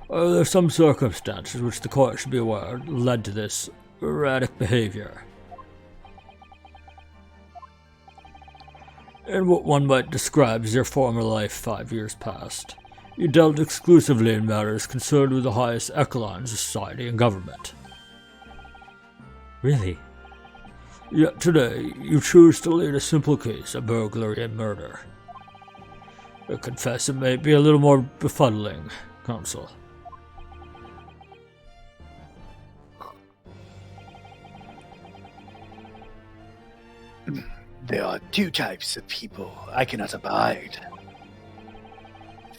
Are there some circumstances which the court should be aware led to this erratic behavior? In what one might describe as your former life 5 years past, you dealt exclusively in matters concerned with the highest echelons of society and government. Really? Yet today, you choose to lead a simple case of burglary and murder. I confess it may be a little more befuddling, counsel. There are two types of people I cannot abide.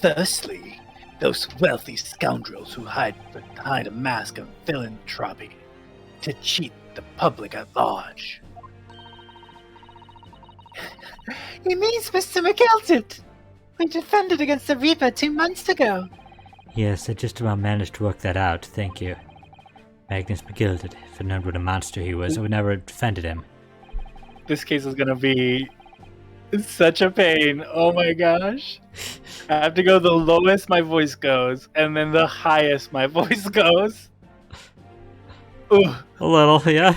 Firstly, those wealthy scoundrels who hide behind a mask of philanthropy to cheat the public at large. He means Mr. McGilton. We defended against the Reaper 2 months ago. Yes, I just about managed to work that out, thank you. Magnus McGilded. If I'd known what a monster he was, I would never have defended him. This case is gonna be such a pain. Oh my gosh. I have to go the lowest my voice goes, and then the highest my voice goes. Ooh. A little, yeah.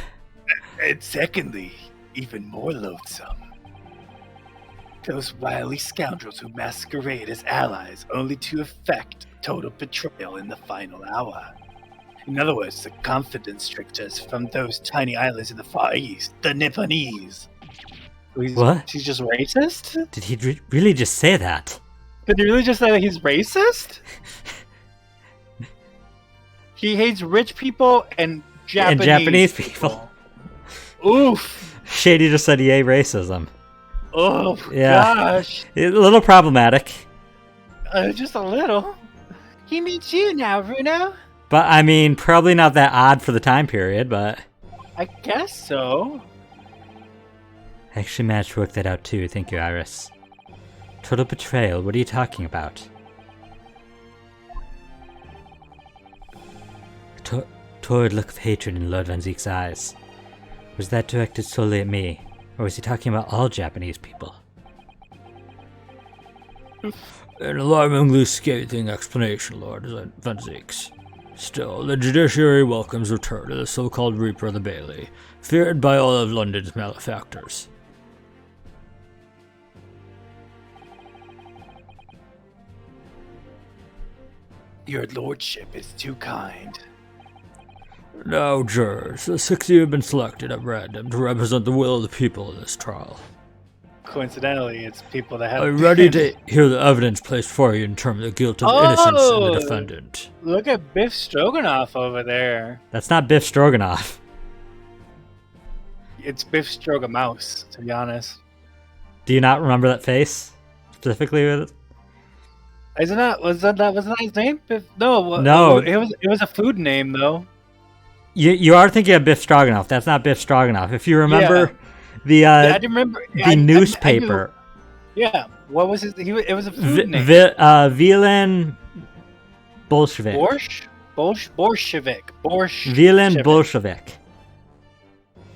And secondly, even more loathsome. Those wily scoundrels who masquerade as allies only to effect total betrayal in the final hour. In other words, the confidence tricksters from those tiny islands in the Far East, the Nipponese. What? He's just racist? Did he really just say that? Did he really just say that he's racist? He hates rich people and Japanese people. Oof. Shady just said yay racism. Oh, yeah. Gosh. A little problematic. Just a little. He meets you now, Bruno. But, I mean, probably not that odd for the time period, but... I guess so. I actually managed to work that out too, thank you, Iris. Total betrayal, what are you talking about? A torrid look of hatred in Lord Van Zeek's eyes. Was that directed solely at me, or was he talking about all Japanese people? An alarmingly scathing explanation, Lord Van Zeeks. Still, the judiciary welcomes return of the so-called Reaper of the Bailey, feared by all of London's malefactors. Your lordship is too kind. Now, jurors, the 60 have been selected at random to represent the will of the people in this trial. Coincidentally, it's people that have. Are you ready to hear the evidence placed for you in terms of the guilt of innocence in the defendant? Look at Biff Stroganoff over there. That's not Biff Stroganoff. It's Biff Strogamouse, to be honest. Do you not remember that face specifically? With Isn't that wasn't that his name? Biff? No, No. It was a food name though. You are thinking of Biff Stroganoff. That's not Biff Stroganoff. If you remember I didn't remember the newspaper. Yeah, what was his? It was a food name. Villain Bolshevik. Bolshevik. Villain Bolshevik.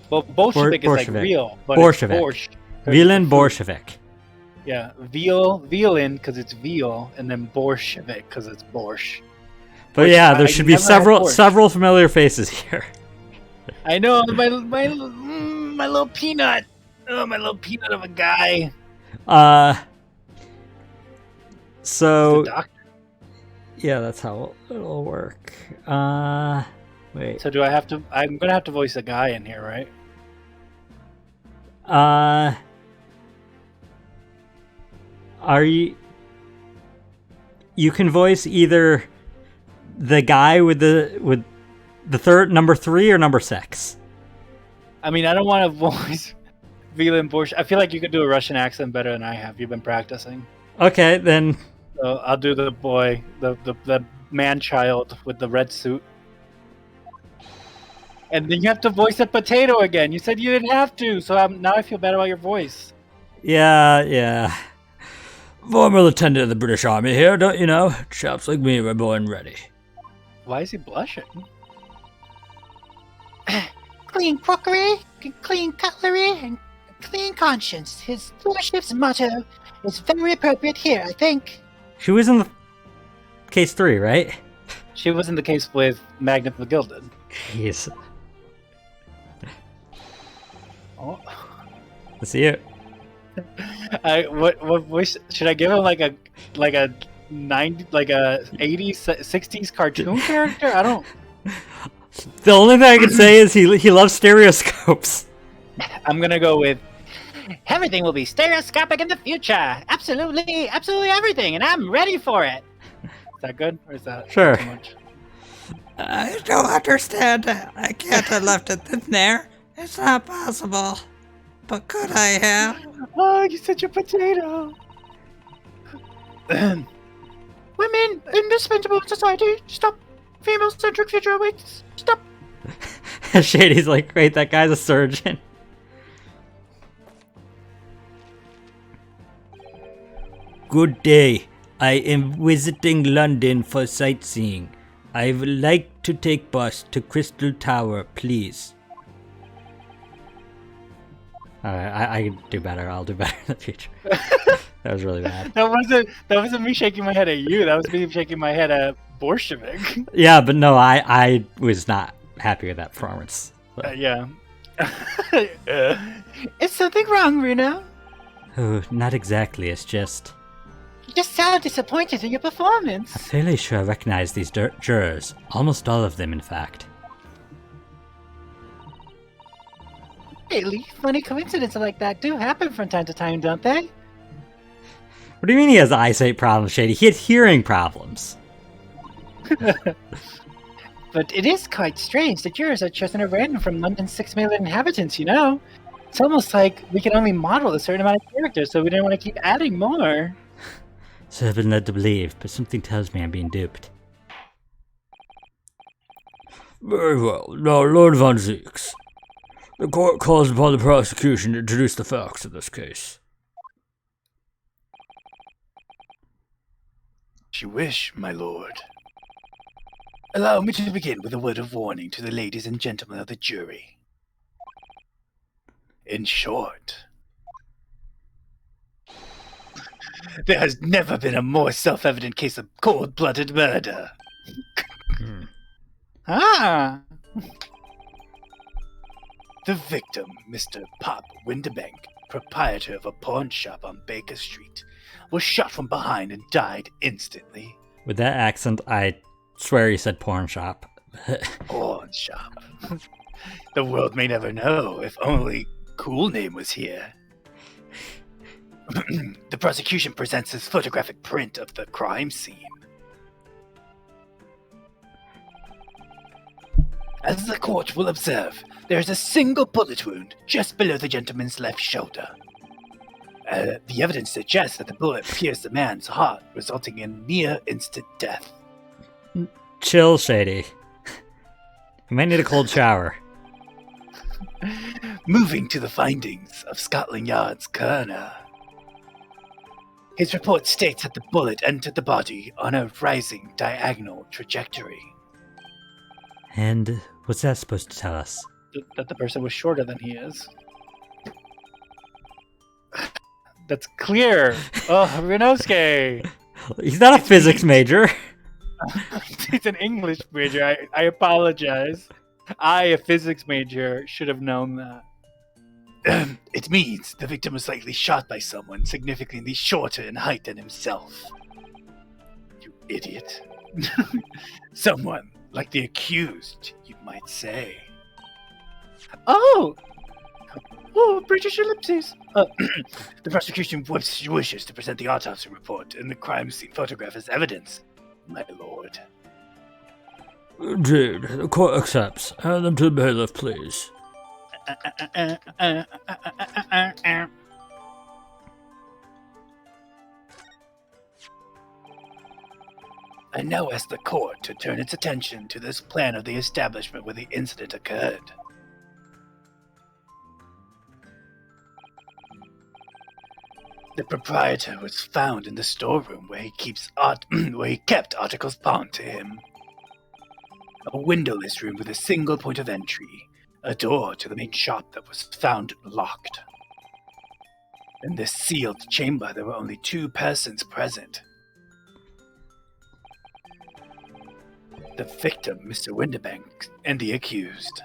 Well, Bolshevik is like Bolshevik. real. But Bolshevik. It's borscht. Villain Bolshevik. Yeah, villain because it's veal, and then Bolshevik because it's borscht. But yeah, there should be several familiar faces here. I know my little peanut. Oh, my little peanut of a guy. So The doctor. yeah, that's how it'll work. Wait. So do I have to? I'm gonna have to voice a guy in here, right? Are you? You can voice either the guy with the third number 3 or number 6. I mean, I don't want to voice Villain Borscht. I feel like you could do a Russian accent better than I have. You've been practicing. Okay, then. So I'll do the boy, the man-child with the red suit. And then you have to voice a potato again. You said you didn't have to, so now I feel bad about your voice. Yeah. Former lieutenant of the British Army here, don't you know? Chaps like me were born ready. Why is he blushing? Clean crockery, clean cutlery, and clean conscience. His lordship's motto is very appropriate here, I think. She was in the case 3, right? She was in the case with Magnet the Gilded. Jeez. Oh. Let's see it. What voice should I give him? Like a 80s, 60s cartoon character? I don't. The only thing I can say is he loves stereoscopes. I'm gonna go with Everything will be stereoscopic in the future. Absolutely everything, and I'm ready for it. Is that good or is that Sure. too much? I don't understand. I can't have left it in there. It's not possible. But could I have? Oh, you're such a potato. Women, indispensable in society. Stop. Female-centric future awaits. Stop. Shady's like, wait, that guy's a surgeon. Good day. I am visiting London for sightseeing. I would like to take bus to Crystal Tower, please. I can do better. I'll do better in the future. That was really bad. That wasn't me shaking my head at you. That was me shaking my head at Bolshevik. Yeah, but no, I was not happy with that performance. So. Yeah. Is something wrong, Runa? Oh, not exactly. It's just You just sound disappointed in your performance. I'm fairly sure I recognize these jurors. Almost all of them, in fact. Really? Funny coincidences like that do happen from time to time, don't they? What do you mean he has eyesight problems, Shady? He had hearing problems. But it is quite strange that jurors are chosen at random from London's 6 million inhabitants, you know? It's almost like we can only model a certain amount of characters, so we didn't want to keep adding more. So I've been led to believe, but something tells me I'm being duped. Very well. Now, Lord Von Zeeks. The court calls upon the prosecution to introduce the facts of this case. As you wish, my lord. Allow me to begin with a word of warning to the ladies and gentlemen of the jury. In short, there has never been a more self-evident case of cold-blooded murder. Ah! The victim, Mr. Pop Winterbank, proprietor of a pawn shop on Baker Street, was shot from behind and died instantly. With that accent, I swear he said porn shop. Pawn shop. The world may never know if only Cool Name was here. The prosecution presents his photographic print of the crime scene. As the court will observe, there is a single bullet wound just below the gentleman's left shoulder. The evidence suggests that the bullet pierced the man's heart, resulting in near instant death. Chill, Shady. You might need a cold shower. Moving to the findings of Scotland Yard's coroner. His report states that the bullet entered the body on a rising diagonal trajectory. And what's that supposed to tell us? That the person was shorter than he is. That's clear. Oh, Renowski. He's not a physics major. He's an English major. I apologize. I, a physics major, should have known that. It means the victim was likely shot by someone significantly shorter in height than himself. You idiot. Someone like the accused, you might say. Oh! Oh, British ellipses! The prosecution wishes to present the autopsy report and the crime scene photograph as evidence, my lord. Indeed, the court accepts. Hand them to the bailiff, please. I now ask the court to turn its attention to this plan of the establishment where the incident occurred. The proprietor was found in the storeroom where he kept articles pawned to him. A windowless room with a single point of entry, a door to the main shop that was found locked. In this sealed chamber, there were only 2 persons present. The victim, Mr. Winterbank, and the accused.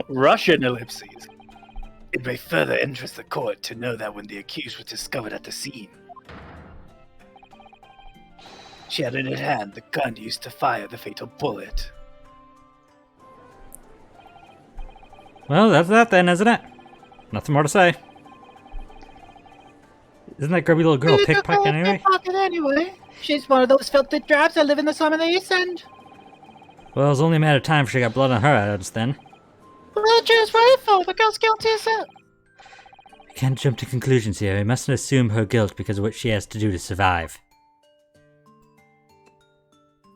Russian ellipses. It may further interest the court to know that when the accused was discovered at the scene, she had in her hand the gun used to fire the fatal bullet. Well, that's that then, isn't it? Nothing more to say. Isn't that grubby little girl pickpocket anyway? Pickpocket anyway. She's one of those filthy drabs that live in the slum in the East End. Well, it was only a matter of time before she got blood on her hands then. Well, just rightful. The girl's guilty as it. We can't jump to conclusions here. We mustn't assume her guilt because of what she has to do to survive.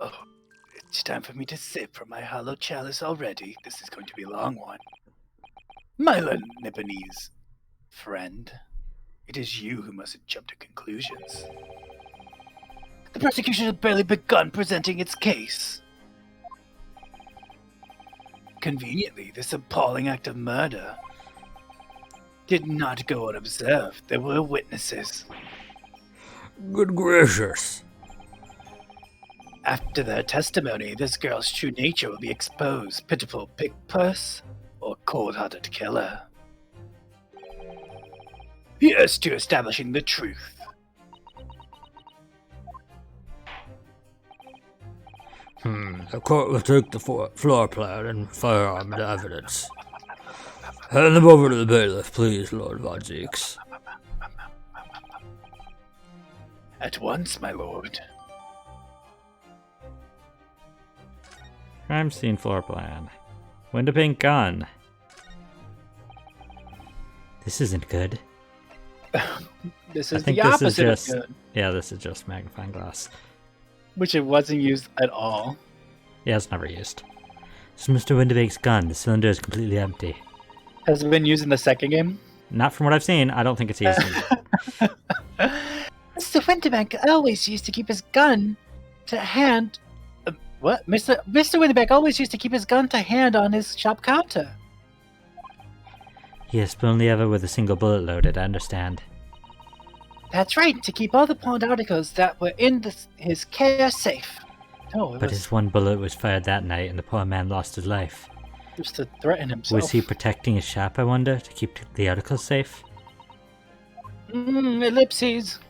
Oh, it's time for me to sip from my hollow chalice already. This is going to be a long one. Myla Nipponese, friend, it is you who mustn't jump to conclusions. The prosecution has barely begun presenting its case. Conveniently, this appalling act of murder did not go unobserved. There were witnesses. Good gracious. After their testimony, this girl's true nature will be exposed. Pitiful pickpurse or cold-hearted killer. Here's to establishing the truth. The court will take the floor plan and firearm into evidence. Hand them over to the bailiff, please, Lord Von Zeeks. At once, my lord. Crime scene floor plan. Window pink gun. This isn't good. This I is think the this is opposite just of good, yeah, this is just magnifying glass. which it wasn't used at all. Yeah, it's never used. This is Mr. Winterbake's gun. The cylinder is completely empty. Has it been used in the second game? Not from what I've seen. I don't think it's used. Mr. Winterbank always used to keep his gun to hand. What? Mr. Winterbank always used to keep his gun to hand on his shop counter. Yes, but only ever with a single bullet loaded, I understand. That's right, to keep all the pawned articles that were in his care safe. Oh, it But was his one bullet was fired that night, and the poor man lost his life. just to threaten himself. Was he protecting his shop, I wonder, to keep the articles safe? Ellipses.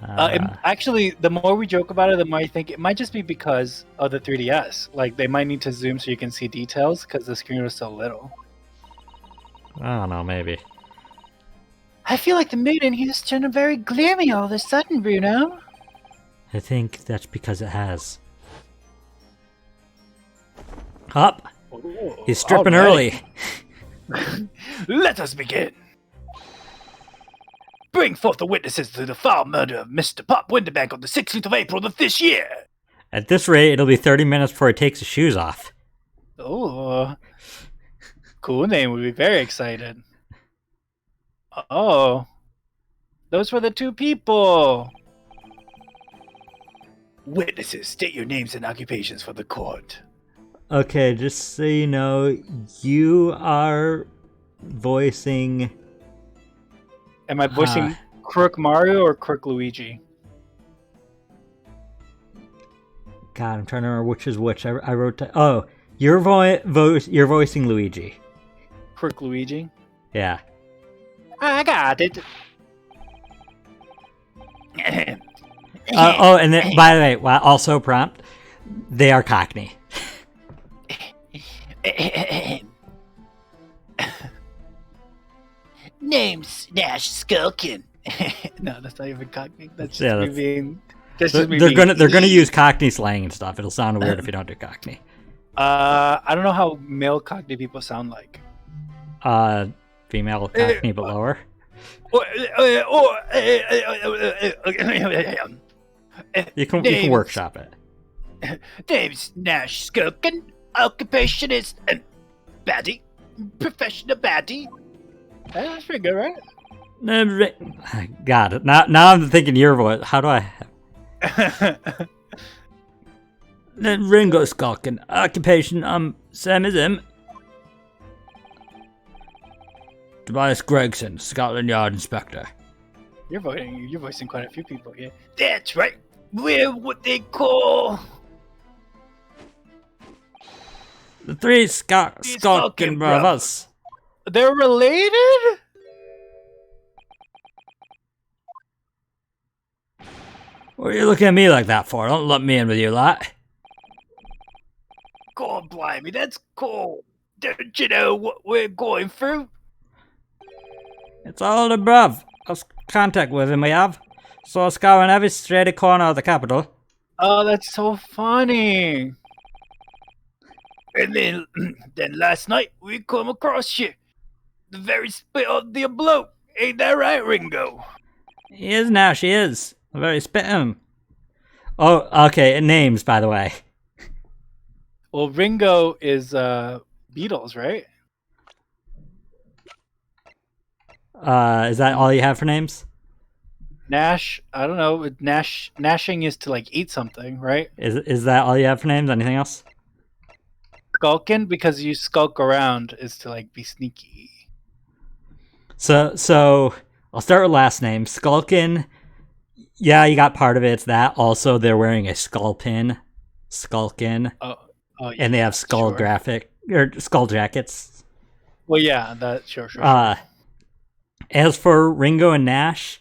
Actually, the more we joke about it, the more I think it might just be because of the 3DS. Like, they might need to zoom so you can see details because the screen was so little. I don't know, maybe. I feel like the mood in here's turned very gloomy all of a sudden, Bruno. I think that's because it has. Up! He's stripping early. Let us begin. Bring forth the witnesses to the foul murder of Mr. Pop Winterbank on the 16th of April of this year. At this rate, it'll be 30 minutes before he takes his shoes off. Oh, cool name. We'd be very excited. Oh, those were the two people. Witnesses, state your names and occupations for the court. Okay, just so you know, you are voicing... Am I voicing Crook Mario or Crook Luigi? God, I'm trying to remember which is which. I wrote that. Oh, you're voicing Luigi. Crook Luigi? Yeah. I got it. Oh, and then, by the way, also prompt, they are Cockney. Name's Nash Skulkin. No, that's not even Cockney. That's just Yeah, me that's- being. That's just me They're being. gonna use Cockney slang and stuff. It'll sound weird if you don't do Cockney. I don't know how male Cockney people sound like. Female Cockney but lower. You can workshop it. Name's Nash Skulkin. Occupation is baddie. Professional baddie. That's pretty good, right? Got it. Now I'm thinking your voice. How do I? Then Ringo Skulkin. Occupation, same as him. Tobias Gregson, Scotland Yard Inspector. You're voicing quite a few people here. That's right. We're what they call The three Skulkin brothers. They're related? What are you looking at me like that for? Don't let me in with you lot. God blimey, that's cool. Don't you know what we're going through? It's all the bruv. Lost contact with him we have. So scouring every straight corner of the capital. Oh, that's so funny. And then last night we come across you. The very spit of the bloke. Ain't that right, Ringo? He is now, she is. I'm very spit him. Oh, okay. And names, by the way. Well, Ringo is Beatles, right? Is that all you have for names? Nash, I don't know. Nashing is to like eat something, right? Is that all you have for names? Anything else? Skulking, because you skulk around, is to like be sneaky. So I'll start with last name. Skulkin. Yeah, you got part of it. It's that. Also, they're wearing a skull pin. Skulkin. Oh, yeah, and they have skull skull jackets. Well, yeah, that sure. As for Ringo and Nash,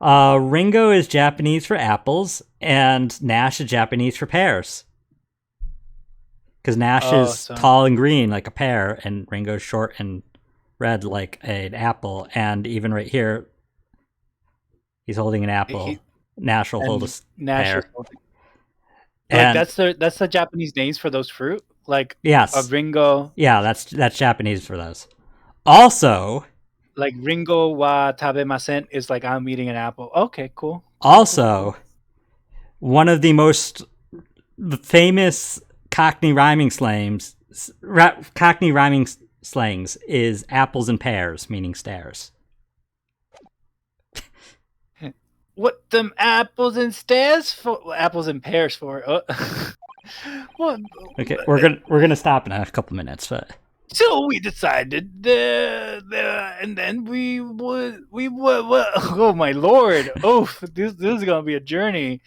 Ringo is Japanese for apples, and Nash is Japanese for pears. Because Nash is tall and green like a pear, and Ringo's short and red like an apple. And even right here, he's holding an apple. Nash will hold a pear. And that's the Japanese names for those fruit. Like yes, Ringo. Yeah, that's Japanese for those. Also, like Ringo wa tabemasen is like I'm eating an apple. Okay, cool. Also, one of the most famous Cockney rhyming slangs is apples and pears, meaning stairs. What them apples and stairs for? Apples and pears for? What? Okay, we're gonna stop in a couple minutes, but So we decided, and then we would, Oh my lord! Oh, this is gonna be a journey.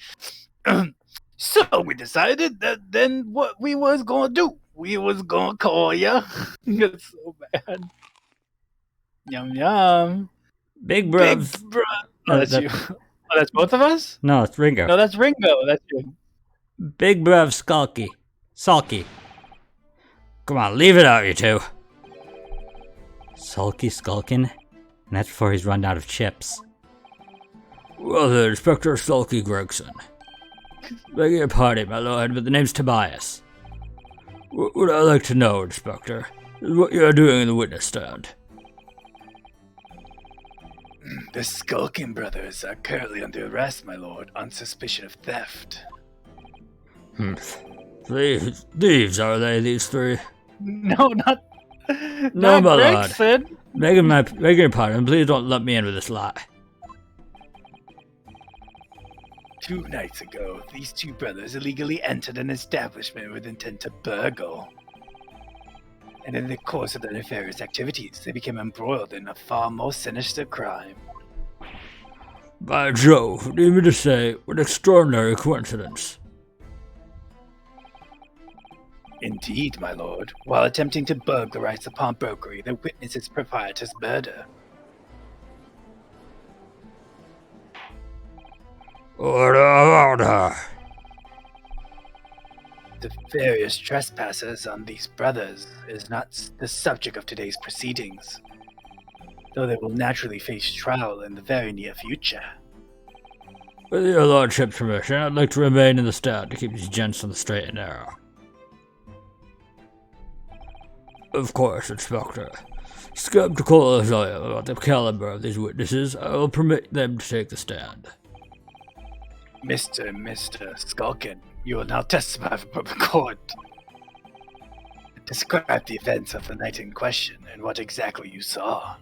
so we decided that then what we was gonna do, we was gonna call ya It's so bad. Yum yum. Big Big Bruv. Bro. Oh, that's you. Oh, that's both of us. No, it's Ringo. No, that's Ringo. That's you. Big Bruv Skulky. Sulky. Come on, leave it out, you two. Sulky skulking? And that's before he's run out of chips. Well then, Inspector Sulky Gregson. Beg your pardon, my lord, but the name's Tobias. What would I like to know, Inspector, is what you're doing in the witness stand. The Skulkin brothers are currently under arrest, my lord, on suspicion of theft. Thieves, are they, these three? No, not. No, not my lord. Gregson. Beg your pardon, please don't let me in with this lie. 2 nights ago, these 2 brothers illegally entered an establishment with intent to burgle. And in the course of their nefarious activities, they became embroiled in a far more sinister crime. By Jove, do you mean to say, what extraordinary coincidence? Indeed, my lord. While attempting to burglarize the pawnbrokery, they witnessed its proprietor's murder. What about her? The various trespassers on these brothers is not the subject of today's proceedings, though they will naturally face trial in the very near future. With your lordship's permission, I'd like to remain in the stand to keep these gents on the straight and narrow. Of course, Inspector. Skeptical as I am about the caliber of these witnesses, I will permit them to take the stand. Mr. Skulkin, you will now testify before the court. Describe the events of the night in question and what exactly you saw.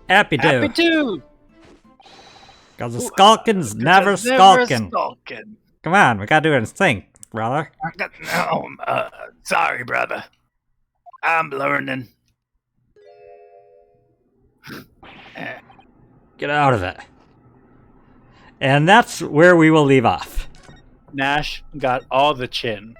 Happy to. Happy to. Because the skulking's never skulking. Skulkin. Come on, we gotta do it in sync, brother. Sorry, brother. I'm learning. Get out of it. And that's where we will leave off. Nash got all the chin.